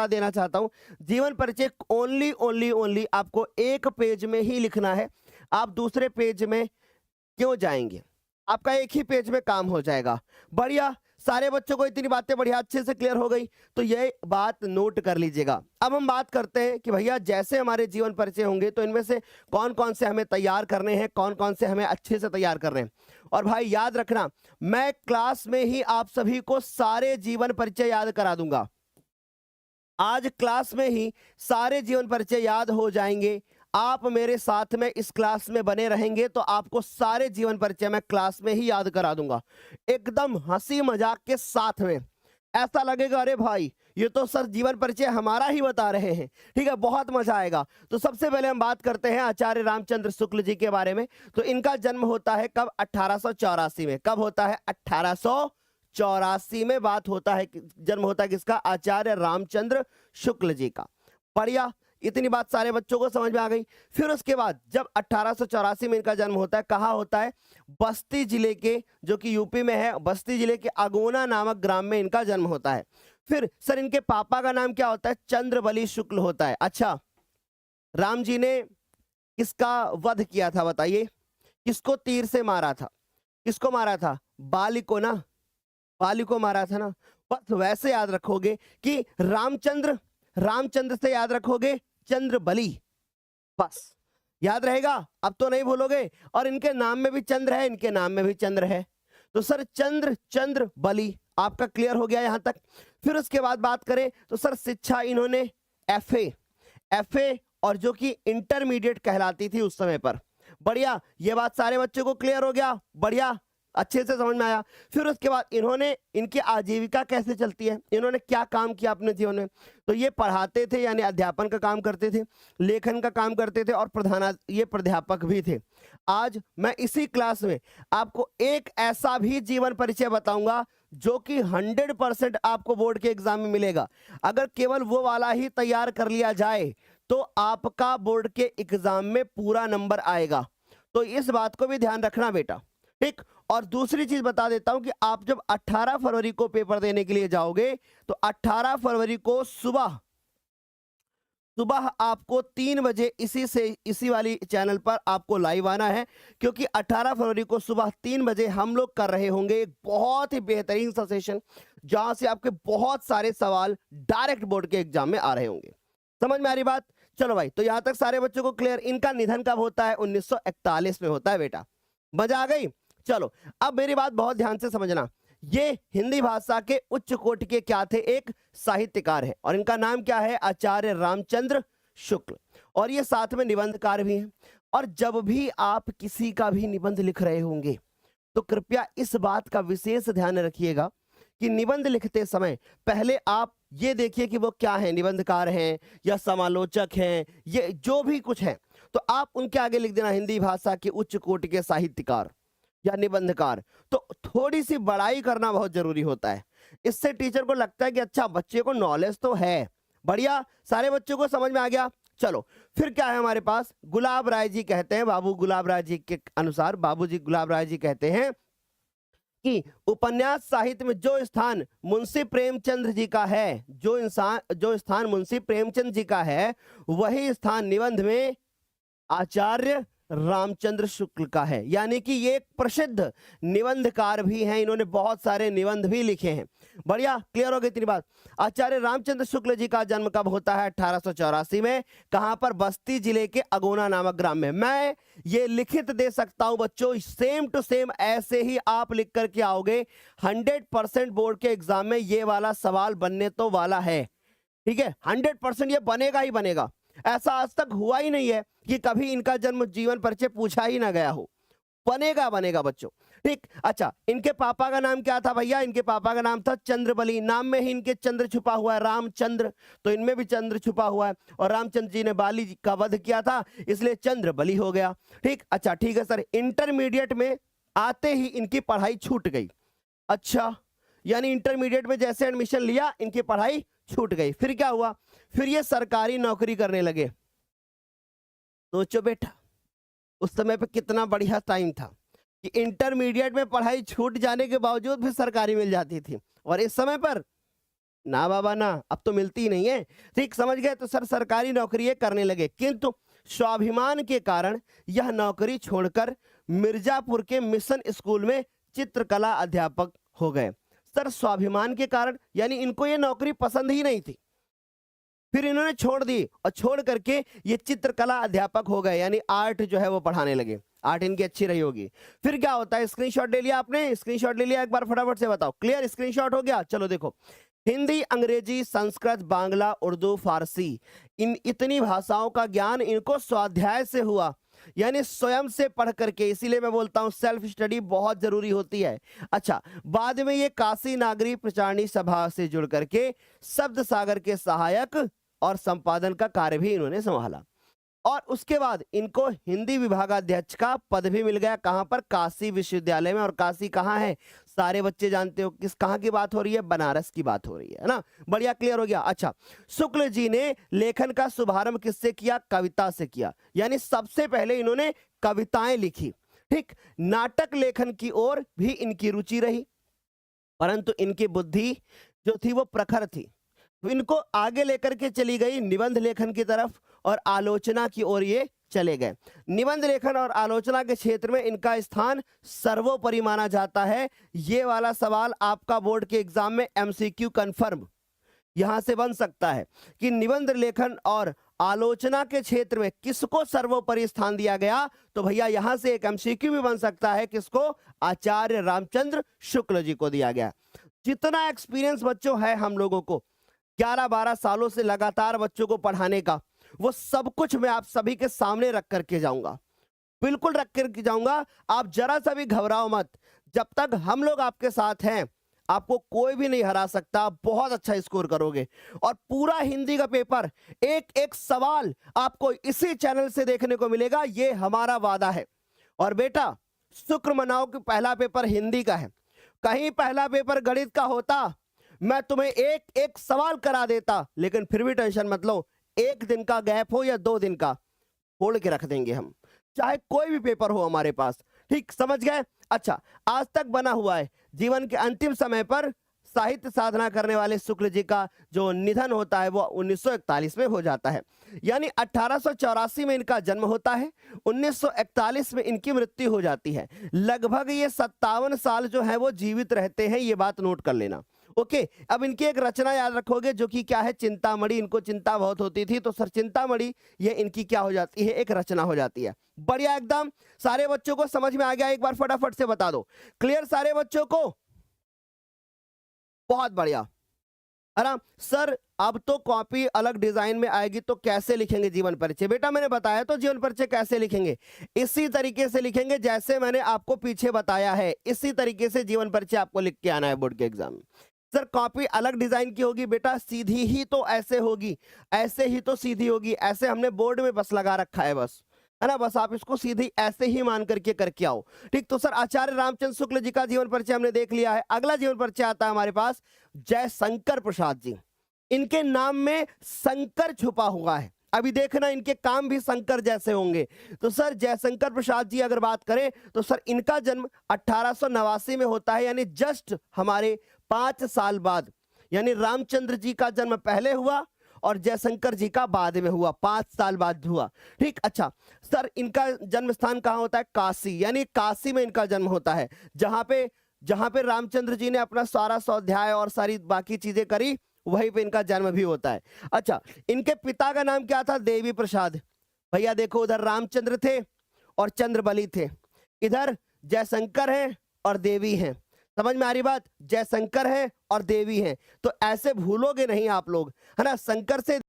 देना चाहता हूं, जीवन परिचय ओनली आपको एक पेज में ही लिखना है। आप दूसरे पेज में क्यों जाएंगे? आपका एक ही पेज में काम हो जाएगा। बढ़िया, सारे बच्चों को इतनी बातें बढ़िया अच्छे से क्लियर हो गई, तो ये बात नोट कर लीजिएगा। अब हम बात करते हैं कि भैया जैसे हमारे जीवन परिचय होंगे तो इनमें से कौन कौन से हमें तैयार करने हैं, कौन कौन से हमें अच्छे से तैयार करने हैं। और भाई याद रखना, मैं क्लास में ही आप सभी को सारे जीवन परिचय याद करा दूंगा। आज क्लास में ही सारे जीवन परिचय याद हो जाएंगे। आप मेरे साथ में इस क्लास में बने रहेंगे तो आपको सारे जीवन परिचय मैं क्लास में ही याद करा दूंगा, एकदम हंसी मजाक के साथ में। ऐसा लगेगा अरे भाई ये तो सर जीवन परिचय हमारा ही बता रहे हैं। ठीक है, बहुत मजा आएगा। तो सबसे पहले हम बात करते हैं आचार्य रामचंद्र शुक्ल जी के बारे में। तो इनका जन्म होता है कब? 1884 में। कब होता है? 1884 में बात होता है, जन्म होता है किसका? आचार्य रामचंद्र शुक्ल जी का। बढ़िया, इतनी बात सारे बच्चों को समझ में आ गई। फिर उसके बाद जब 1884 में इनका जन्म होता है, कहाँ होता है? बस्ती जिले के, जो कि यूपी में है, बस्ती जिले के अगोना नामक ग्राम में इनका जन्म होता है। फिर सर इनके पापा का नाम क्या होता है? चंद्रबली शुक्ल होता है। अच्छा, राम जी ने किसका वध किया था बताइए? किसको तीर से मारा था? किसको मारा था? बाली को ना, बाली को मारा था ना। बस वैसे याद रखोगे कि रामचंद्र, रामचंद्र से याद रखोगे चंद्रबली, बस याद रहेगा। अब तो नहीं भूलोगे। और इनके नाम में भी चंद्र है, इनके नाम में भी चंद्र है, तो सर चंद्रबली आपका क्लियर हो गया यहां तक। फिर उसके बाद बात करें तो सर शिक्षा इन्होंने एफए और जो कि इंटरमीडिएट कहलाती थी उस समय पर। बढ़िया, ये बात सारे बच्चों को क्लियर हो गया। बढ़िया, अच्छे से समझ में आया। फिर उसके बाद इन्होंने, इनकी आजीविका कैसे चलती है, इन्होंने क्या काम किया अपने जीवन में? तो ये पढ़ाते थे, यानी अध्यापन का काम करते थे, लेखन का काम करते थे और ये प्राध्यापक भी थे। आज मैं इसी क्लास में आपको एक ऐसा भी जीवन परिचय बताऊंगा जो कि 100% आपको बोर्ड के एग्जाम में मिलेगा। अगर केवल वो वाला ही तैयार कर लिया जाए तो आपका बोर्ड के एग्जाम में पूरा नंबर आएगा। तो इस बात को भी ध्यान रखना बेटा, ठीक। और दूसरी चीज बता देता हूं कि आप जब 18 फरवरी को पेपर देने के लिए जाओगे तो 18 फरवरी को सुबह आपको 3 बजे इसी वाली चैनल पर आपको लाइव आना है, क्योंकि 18 फरवरी को सुबह 3 बजे हम लोग कर रहे होंगे एक बहुत ही बेहतरीन सा सेशन, जहां से आपके बहुत सारे सवाल डायरेक्ट बोर्ड के एग्जाम में आ रहे होंगे। समझ में आ रही बात? चलो भाई, तो यहां तक सारे बच्चों को क्लियर। इनका निधन कब होता है? 1941 में होता है बेटा। मजा आ गई? चलो, अब मेरी बात बहुत ध्यान से समझना। ये हिंदी भाषा के उच्च कोटि के क्या थे? एक साहित्यकार है, और इनका नाम क्या है? आचार्य रामचंद्र शुक्ल। और ये साथ में निबंधकार भी हैं। और जब भी आप किसी का भी निबंध लिख रहे होंगे तो कृपया इस बात का विशेष ध्यान रखिएगा कि निबंध लिखते समय पहले आप ये देखिए कि वो क्या है, निबंधकार हैं या समालोचक हैं, ये जो भी कुछ है, तो आप उनके आगे लिख देना हिंदी भाषा के उच्च कोटि के साहित्यकार या निबंधकार। तो थोड़ी सी बड़ाई करना बहुत जरूरी होता है। इससे टीचर को लगता है कि अच्छा बच्चे को नॉलेज तो है। बढ़िया, सारे बच्चों को समझ में आ गया। चलो, फिर क्या है हमारे पास? गुलाब राय जी कहते हैं, बाबू गुलाब राय जी के अनुसार बाबूजी गुलाब राय जी कहते हैं कि उपन्यास साहित्य में जो स्थान मुंशी प्रेमचंद जी का है, जो स्थान मुंशी प्रेमचंद जी का है, वही स्थान निबंध में आचार्य रामचंद्र शुक्ल का है। यानी कि ये एक प्रसिद्ध निबंधकार भी हैं, इन्होंने बहुत सारे निबंध भी लिखे हैं। बढ़िया, क्लियर हो गई इतनी बात। आचार्य रामचंद्र शुक्ल जी का जन्म कब होता है? 1884 में। कहां पर? बस्ती जिले के अगोना नामक ग्राम में। मैं ये लिखित दे सकता हूं बच्चों, सेम टू सेम ऐसे ही आप लिख करके आओगे। 100% बोर्ड के एग्जाम में ये वाला सवाल बनने तो वाला है। ठीक है, 100% ये बनेगा ही बनेगा। ऐसा आज तक हुआ ही नहीं है कि कभी इनका जन्म जीवन परिचय पूछा ही ना गया हो। बनेगा बनेगा बच्चों, ठीक। अच्छा, इनके पापा का नाम क्या था भैया? इनके पापा का नाम था चंद्रबली। नाम में ही इनके चंद्र छुपा हुआ है, रामचंद्र, तो इनमें भी चंद्र छुपा हुआ है। और रामचंद्र जी ने बाली जी का वध किया था, इसलिए चंद्रबली हो गया, ठीक। अच्छा ठीक है सर, इंटरमीडिएट में आते ही इनकी पढ़ाई छूट गई। अच्छा, यानी इंटरमीडिएट में जैसे एडमिशन लिया इनकी पढ़ाई छूट गई। फिर क्या हुआ? फिर ये सरकारी नौकरी करने लगे। सोचो बेटा, उस समय पे कितना बढ़िया टाइम था कि इंटरमीडिएट में पढ़ाई छूट जाने के बावजूद भी सरकारी मिल जाती थी, और इस समय पर ना बाबा ना, अब तो मिलती ही नहीं है। ठीक समझ गए? तो सर सरकारी नौकरी ये करने लगे, किंतु स्वाभिमान के कारण यह नौकरी छोड़कर मिर्जापुर के मिशन स्कूल में चित्रकला अध्यापक हो गए। सर स्वाभिमान के कारण यानी इनको ये नौकरी पसंद ही नहीं थी, फिर इन्होंने छोड़ दी और छोड़ करके ये चित्रकला अध्यापक हो गए, यानी आर्ट जो है वो पढ़ाने लगे। आर्ट इनकी अच्छी रही होगी। फिर क्या होता है, स्क्रीनशॉट ले लिया आपने? स्क्रीनशॉट ले लिया? एक बार फटाफट से बताओ। क्लियर? स्क्रीनशॉट हो गया? चलो देखो, हिंदी, अंग्रेजी, संस्कृत, बांग्ला, उर्दू, फारसी, इन इतनी भाषाओं का ज्ञान इनको स्वाध्याय से हुआ, यानी स्वयं से पढ़ करके। इसीलिए मैं बोलता हूं सेल्फ स्टडी बहुत जरूरी होती है। अच्छा, बाद में ये काशी नागरी प्रचारणी सभा से जुड़ करके शब्द सागर के सहायक और संपादन का कार्य भी इन्होंने संभाला, और उसके बाद इनको हिंदी विभागाध्यक्ष का पद भी मिल गया। कहां पर? काशी विश्वविद्यालय में। और काशी कहां है? सारे बच्चे जानते हो किस कहां की बात हो रही है? बनारस की बात हो रही है ना। बढ़िया, क्लियर हो गया। अच्छा, शुक्ल जी ने लेखन का शुभारंभ किससे किया? कविता से किया, यानी सबसे पहले इन्होंने कविताएं लिखी। ठीक, नाटक लेखन की ओर भी इनकी रुचि रही, परंतु इनकी बुद्धि जो थी वो प्रखर थी, तो इनको आगे लेकर के चली गई निबंध लेखन की तरफ और आलोचना की ओर ये चले गए। निबंध लेखन और आलोचना के क्षेत्र में इनका स्थान सर्वोपरि माना जाता है। ये वाला सवाल आपका बोर्ड के एग्जाम में एमसीक्यू कंफर्म यहां से बन सकता है कि निबंध लेखन और आलोचना के क्षेत्र में किसको सर्वोपरि स्थान दिया गया। तो भैया यहां से एक एमसीक्यू भी बन सकता है, किसको? आचार्य रामचंद्र शुक्ल जी को दिया गया। जितना एक्सपीरियंस बच्चों है हम लोगों को 11-12 सालों से लगातार बच्चों को पढ़ाने का, वो सब कुछ मैं आप सभी के सामने रख करके जाऊंगा, बिल्कुल रख करके जाऊंगा। आप जरा सा भी घबराओ मत, जब तक हम लोग आपके साथ हैं आपको कोई भी नहीं हरा सकता। बहुत अच्छा स्कोर करोगे और पूरा हिंदी का पेपर, एक एक सवाल आपको इसी चैनल से देखने को मिलेगा, ये हमारा वादा है। और बेटा शुक्र मनाओ कि पहला पेपर हिंदी का है, कहीं पहला पेपर गणित का होता मैं तुम्हें एक एक सवाल करा देता, लेकिन फिर भी टेंशन मत लो, एक दिन का गैप हो या 2 दिन का छोड़ के रख देंगे हम, चाहे कोई भी पेपर हो हमारे पास। ठीक समझ गए? अच्छा, आज तक बना हुआ है। जीवन के अंतिम समय पर साहित्य साधना करने वाले शुक्ल जी का जो निधन होता है वो 1941 में हो जाता है, यानी 1884 में इनका जन्म होता है, 1941 में इनकी मृत्यु हो जाती है। लगभग ये 57 साल जो है वो जीवित रहते हैं, ये बात नोट कर लेना। ओके, अब इनकी एक रचना याद रखोगे जो कि क्या है? चिंतामणि। इनको चिंता बहुत होती थी, तो सर चिंतामणि ये इनकी क्या हो जाती है? एक रचना हो जाती है। बढ़िया, एकदम सारे बच्चों को समझ में आ गया? एक बार फटाफट से बता दो। क्लियर सारे बच्चों को? बहुत बढ़िया, है ना। सर अब तो कॉपी अलग डिजाइन में आएगी, तो कैसे लिखेंगे जीवन परिचय? बेटा मैंने बताया तो जीवन परिचय कैसे लिखेंगे, इसी तरीके से लिखेंगे जैसे मैंने आपको पीछे बताया है, इसी तरीके से जीवन परिचय आपको लिख के आना है बोर्ड के एग्जाम में। सर कॉपी अलग डिजाइन की होगी बेटा, सीधी ही तो ऐसे होगी, ऐसे ही तो सीधी होगी, ऐसे हमने बोर्ड में बस लगा रखा है, बस, है ना। बस आप इसको सीधी ऐसे ही मान करके करके आओ। ठीक, तो सर आचार्य रामचंद्र शुक्ल जी का जीवन परिचय हमने देख लिया है। अगला जीवन परिचय आता है हमारे पास जयशंकर प्रसाद जी। इनके नाम में शंकर छुपा हुआ है, अभी देखना इनके काम भी शंकर जैसे होंगे। तो सर जयशंकर प्रसाद जी अगर बात करें तो सर इनका जन्म 1889 में होता है, यानी जस्ट हमारे 5 साल बाद, यानी रामचंद्र जी का जन्म पहले हुआ और जयशंकर जी का बाद में हुआ, 5 साल बाद हुआ। ठीक, अच्छा सर इनका जन्म स्थान कहाँ होता है? काशी, यानी काशी में इनका जन्म होता है, जहां पे रामचंद्र जी ने अपना सारा स्वाध्याय और सारी बाकी चीजें करी, वहीं पे इनका जन्म भी होता है। अच्छा, इनके पिता का नाम क्या था? देवी प्रसाद। भैया देखो, उधर रामचंद्र थे और चंद्रबली थे, इधर जयशंकर है और देवी हैं। समझ में आ रही बात? जयशंकर है और देवी है, तो ऐसे भूलोगे नहीं आप लोग, है ना। शंकर से